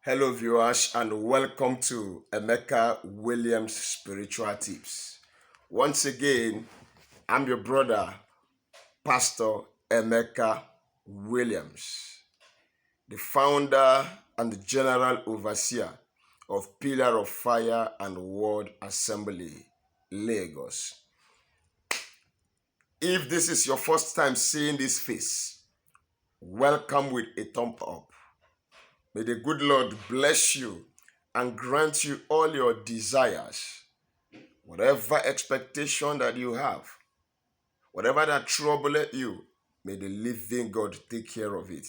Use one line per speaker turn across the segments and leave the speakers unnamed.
Hello, viewers, and welcome to Emeka Williams Spiritual Tips. Once again, I'm your brother, Pastor Emeka Williams, the founder and the general overseer of Pillar of Fire and Word Assembly, Lagos. If this is your first time seeing this face, welcome with a thumb up. May the good Lord bless you and grant you all your desires, whatever expectation that you have, whatever that troubleth you, may the living God take care of it.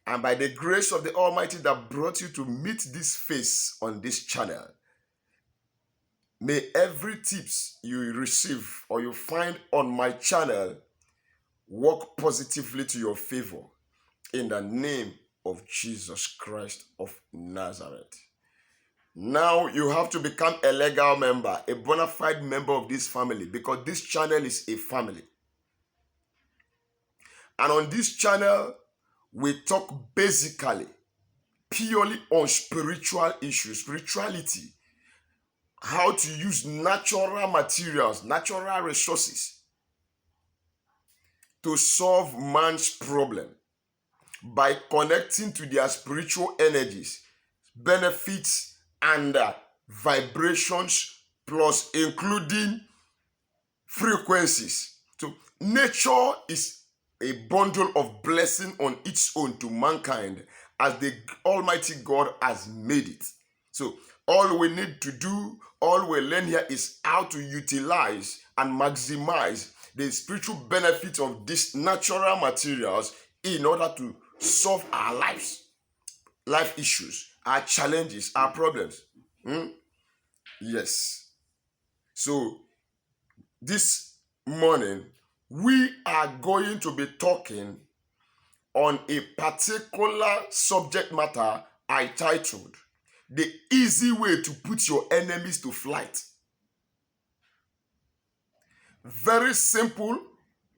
And by the grace of the Almighty that brought you to meet this face on this channel, may every tips you receive or you find on my channel work positively to your favor in the name of Jesus Christ of Nazareth. Now you have to become a legal member, a bona fide member of this family, because this channel is a family. And on this channel, we talk basically, purely on spiritual issues, spirituality, how to use natural materials, natural resources to solve man's problem by connecting to their spiritual energies, benefits, and vibrations, plus including frequencies. So nature is a bundle of blessing on its own to mankind as the Almighty God has made it. So all we need to do, all we learn here is how to utilize and maximize the spiritual benefits of these natural materials in order to solve our life issues, our challenges, our problems. Yes. So this morning, we are going to be talking on a particular subject matter I titled, The Easy Way to Put Your Enemies to Flight. Very simple,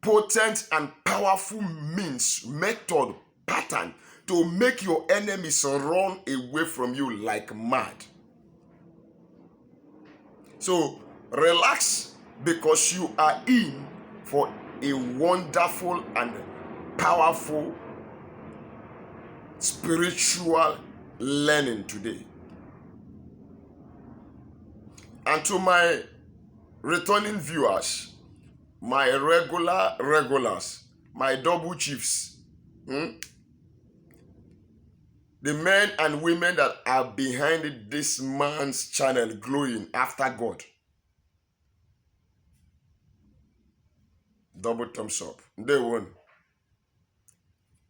potent, and powerful means, method, pattern to make your enemies run away from you like mad. So relax, because you are in for a wonderful and powerful spiritual learning today. And to my returning viewers, my regulars, my double chiefs, the men and women that are behind this man's channel glowing after God. Double thumbs up. Ndewo.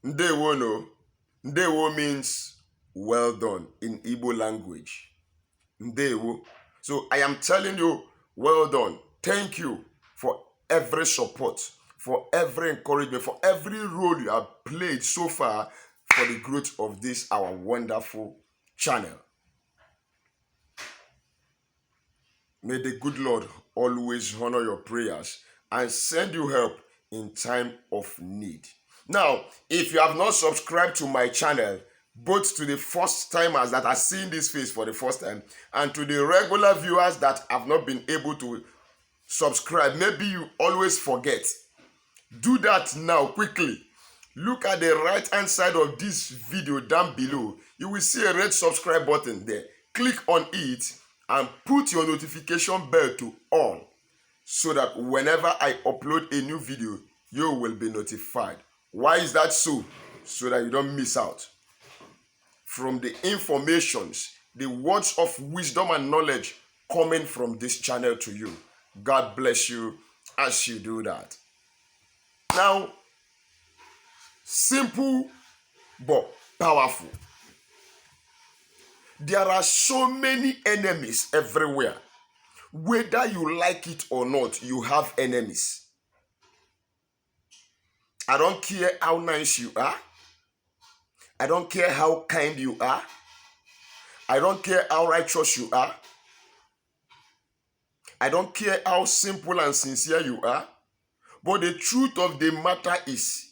Ndewo no. Ndewo means well done in Igbo language. Ndewo. So I am telling you, well done. Thank you for every support, for every encouragement, for every role you have played so far for the growth of this, our wonderful channel. May the good Lord always honor your prayers and send you help in time of need. Now, if you have not subscribed to my channel, both to the first timers that are seeing this face for the first time and to the regular viewers that have not been able to subscribe, maybe you always forget. Do that now quickly. Look at the right hand side of this video down below. You will see a red subscribe button there. Click on it and put your notification bell to on so that whenever I upload a new video, you will be notified. Why is that so? So that you don't miss out from the informations, the words of wisdom and knowledge coming from this channel to you. God bless you as you do that. Now, simple but powerful. There are so many enemies everywhere. Whether you like it or not, you have enemies. I don't care how nice you are. I don't care how kind you are. I don't care how righteous you are. I don't care how simple and sincere you are. But the truth of the matter is,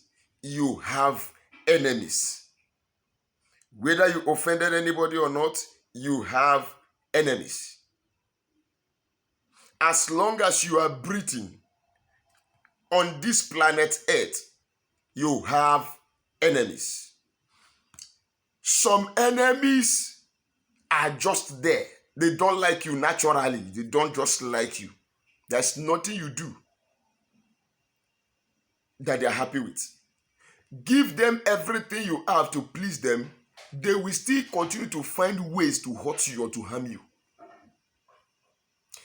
you have enemies. Whether you offended anybody or not, you have enemies. As long as you are breathing on this planet Earth, you have enemies. Some enemies are just there. They don't like you naturally. They don't just like you. There's nothing you do that they're happy with. Give them everything you have to please them. They will still continue to find ways to hurt you or to harm you.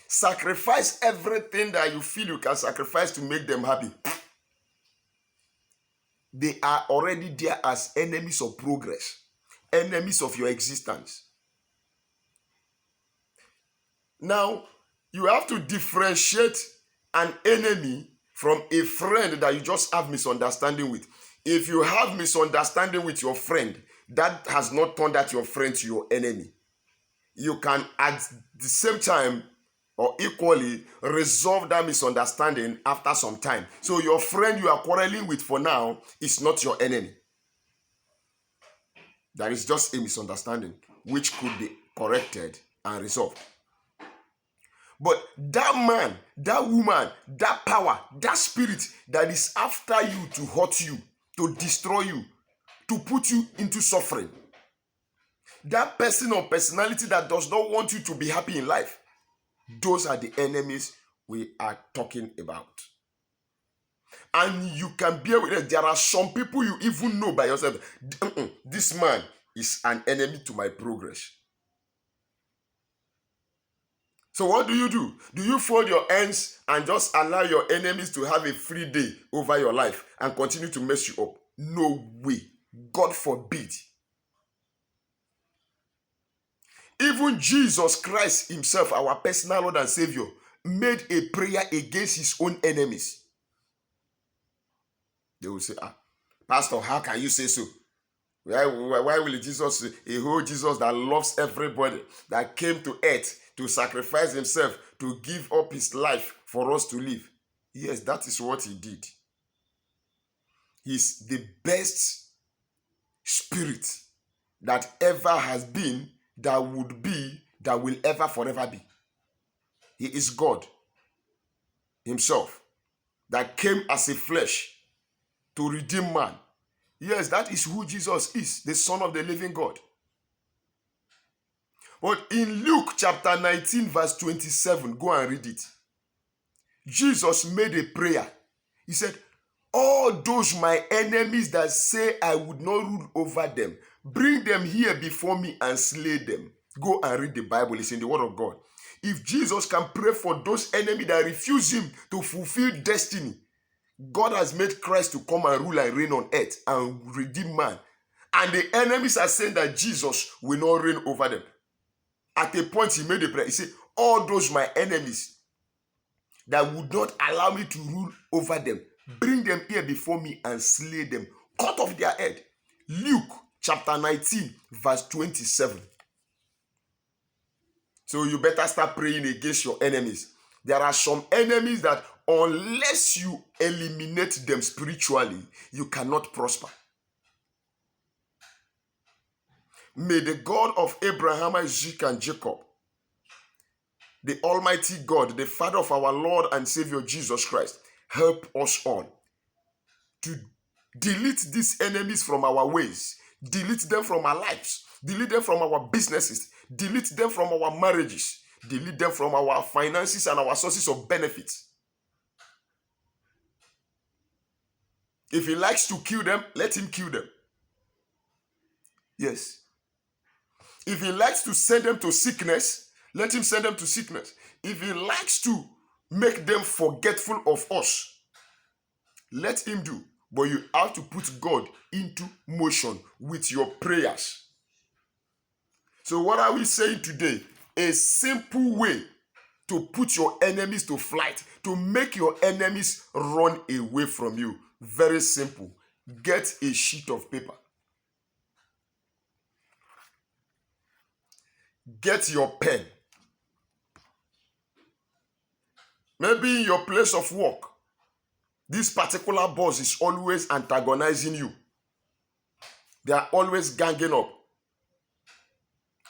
Sacrifice everything that you feel you can sacrifice to make them happy. They are already there as enemies of progress, enemies of your existence. Now, you have to differentiate an enemy from a friend that you just have misunderstanding with. If you have misunderstanding with your friend, that has not turned out your friend to your enemy. You can at the same time or equally resolve that misunderstanding after some time. So your friend you are quarreling with for now is not your enemy. That is just a misunderstanding which could be corrected and resolved. But that man, that woman, that power, that spirit that is after you to hurt you, to destroy you, to put you into suffering, that person or personality that does not want you to be happy in life, those are the enemies we are talking about. And you can bear with it. There are some people you even know by yourself, this man is an enemy to my progress. So what do? Do you fold your hands and just allow your enemies to have a free day over your life and continue to mess you up? No way. God forbid. Even Jesus Christ himself, our personal Lord and Savior, made a prayer against his own enemies. They will say, Pastor, how can you say so? Why will Jesus, a whole Jesus that loves everybody, that came to earth to sacrifice himself, to give up his life for us to live? Yes, that is what he did. He's the best spirit that ever has been, that would be, that will ever forever be. He is God himself that came as a flesh to redeem man. Yes, that is who Jesus is, the Son of the living God. But in Luke chapter 19 verse 27, go and read it. Jesus made a prayer. He said, all those my enemies that say I would not rule over them, bring them here before me and slay them. Go and read the Bible. It's in the word of God. If Jesus can pray for those enemies that refuse him to fulfill destiny, God has made Christ to come and rule and reign on earth and redeem man. And the enemies are saying that Jesus will not reign over them. At a point he made a prayer. He said, all those my enemies that would not allow me to rule over them, bring them here before me and slay them. Cut off their head. Luke chapter 19 verse 27. So you better start praying against your enemies. There are some enemies that unless you eliminate them spiritually, you cannot prosper. May the God of Abraham, Isaac, and Jacob, the Almighty God, the Father of our Lord and Savior Jesus Christ, help us all to delete these enemies from our ways, delete them from our lives, delete them from our businesses, delete them from our marriages, delete them from our finances and our sources of benefits. If he likes to kill them, let him kill them. Yes. If he likes to send them to sickness, let him send them to sickness. If he likes to make them forgetful of us, let him do. But you have to put God into motion with your prayers. So what are we saying today? A simple way to put your enemies to flight, to make your enemies run away from you. Very simple. Get a sheet of paper. Get your pen. Maybe in your place of work, this particular boss is always antagonizing you. They are always ganging up.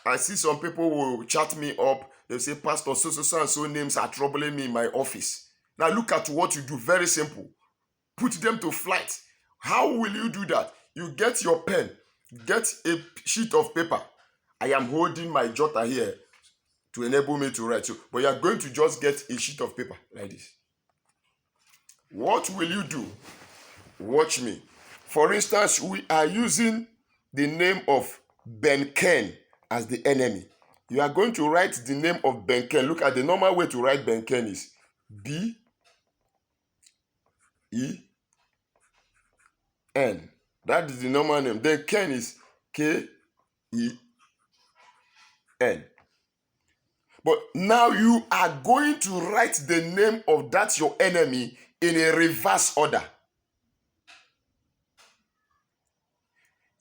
I see some people will chat me up. They'll say, Pastor, so and so names are troubling me in my office. Now look at what you do. Very simple. Put them to flight. How will you do that? You get your pen, get a sheet of paper. I am holding my jotter here to enable me to write. So, but you are going to just get a sheet of paper like this. What will you do? Watch me. For instance, we are using the name of Ben Ken as the enemy. You are going to write the name of Ben Ken. Look at the normal way to write Ben Ken is B-E-N. That is the normal name. Then Ken is K-E-N. But now you are going to write the name of that your enemy in a reverse order.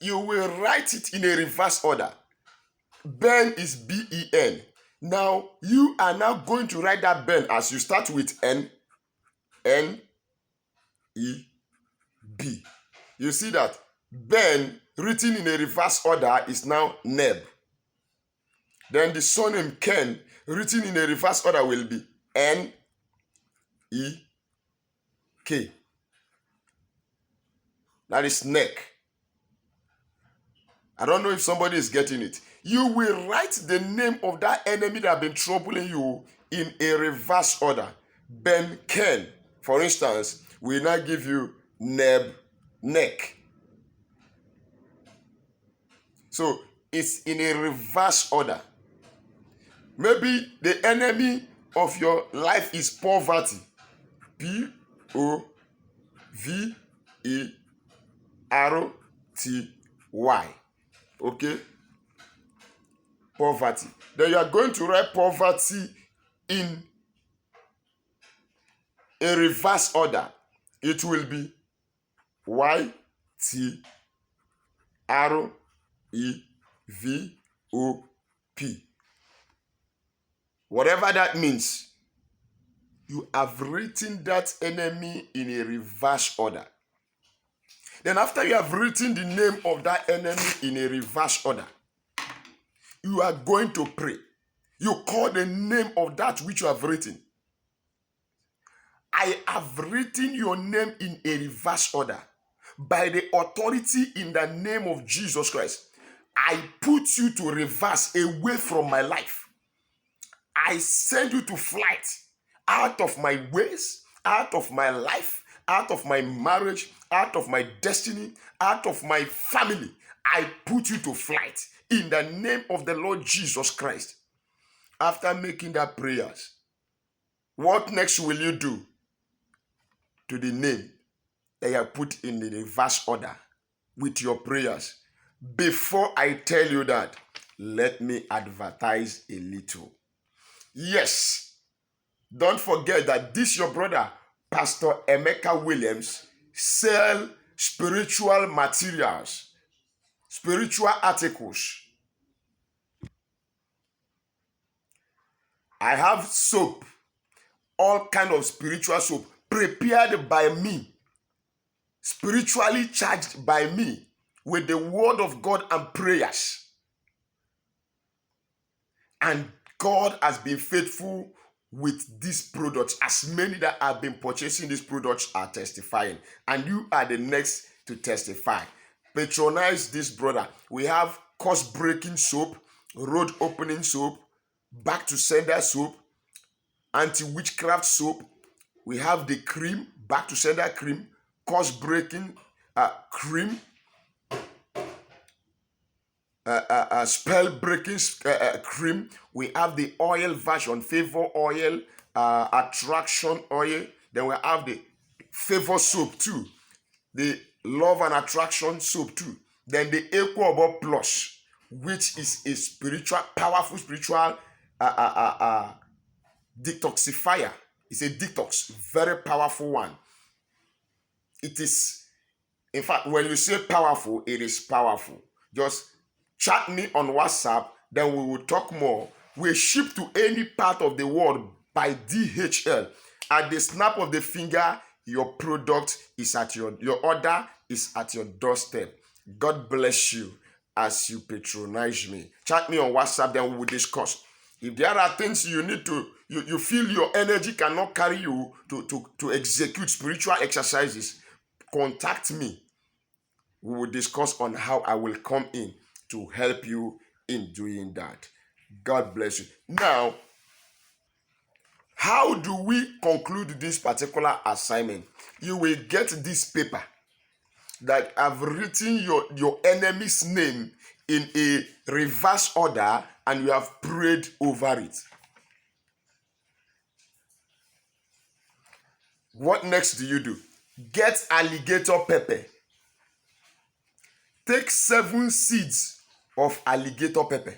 You will write it in a reverse order. Ben is B-E-N. Now, you are now going to write that Ben as you start with N, N-E-B. You see that Ben written in a reverse order is now Neb. Then the surname Ken written in a reverse order will be N-E-K. That is neck. I don't know if somebody is getting it. You will write the name of that enemy that has been troubling you in a reverse order. Ben Ken, for instance, will now give you Neb, neck. So it's in a reverse order. Maybe the enemy of your life is poverty. P-O-V-E-R-T-Y. Okay? Poverty. Then you are going to write poverty in a reverse order. It will be Y-T-R-E-V-O-P. Whatever that means, you have written that enemy in a reverse order. Then after you have written the name of that enemy in a reverse order, you are going to pray. You call the name of that which you have written. I have written your name in a reverse order. By the authority in the name of Jesus Christ, I put you to reverse away from my life. I send you to flight out of my ways, out of my life, out of my marriage, out of my destiny, out of my family. I put you to flight in the name of the Lord Jesus Christ. After making that prayers, what next will you do to the name that you have put in the reverse order with your prayers? Before I tell you that, let me advertise a little. Yes, don't forget that this your brother, Pastor Emeka Williams, sell spiritual materials, spiritual articles. I have soap, all kind of spiritual soap, prepared by me, spiritually charged by me with the word of God and prayers. And God has been faithful with these products. As many that have been purchasing these products are testifying. And you are the next to testify. Patronize this brother. We have course-breaking soap, road opening soap, back to sender soap, anti-witchcraft soap. We have the cream, back to sender cream, course-breaking cream, spell-breaking cream. We have the oil version, favor oil, attraction oil. Then we have the favor soap too, the love and attraction soap too. Then the Equable Plus, which is a spiritual, powerful spiritual detoxifier. It's a detox, very powerful one. It is, in fact, when you say powerful, it is powerful. Just chat me on WhatsApp, then we will talk more. We ship to any part of the world by DHL. At the snap of the finger, your product is at your order is at your doorstep. God bless you. as you patronize me. Chat me on WhatsApp, then we will discuss. If there are things you need to, you feel your energy cannot carry you to execute spiritual exercises, contact me. We will discuss on how I will come in to help you in doing that. God bless you. Now, how do we conclude this particular assignment? You will get this paper that I've written your enemy's name in a reverse order, and you have prayed over it. What next do you do? Get alligator pepper. Take 7 seeds of alligator pepper.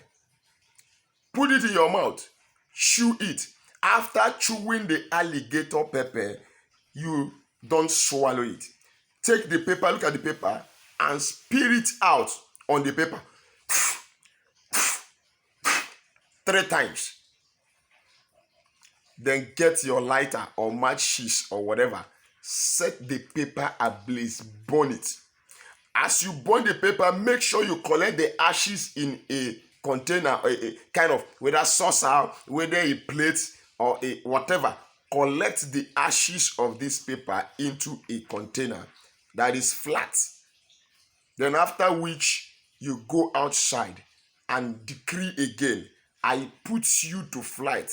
Put it in your mouth. Chew it. After chewing the alligator pepper, you don't swallow it. Take the paper, look at the paper, and spit it out on the paper 3 times. Then get your lighter or matches or whatever. Set the paper ablaze. Burn it. As you burn the paper, make sure you collect the ashes in a container, a kind of, whether saucer, whether a plate or a whatever. Collect the ashes of this paper into a container that is flat. Then after which you go outside and decree again, I put you to flight,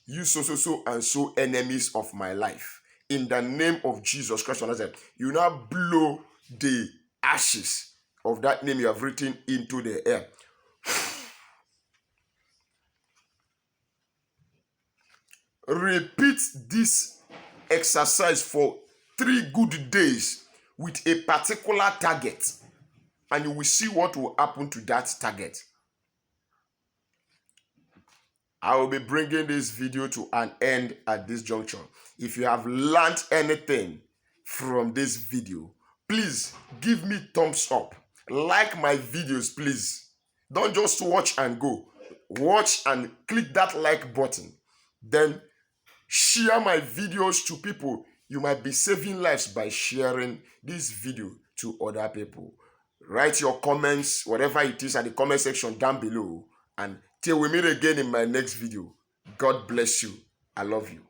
you so and so enemies of my life. In the name of Jesus Christ of Nazareth, you now blow the ashes of that name you have written into the air. Repeat this exercise for 3 good days with a particular target, and you will see what will happen to that target. I will be bringing this video to an end at this juncture. If you have learned anything from this video, please give me thumbs up. Like my videos, please. Don't just watch and go. Watch and click that like button. Then share my videos to people. You might be saving lives by sharing this video to other people. Write your comments, whatever it is, at the comment section down below. And till we meet again in my next video, God bless you. I love you.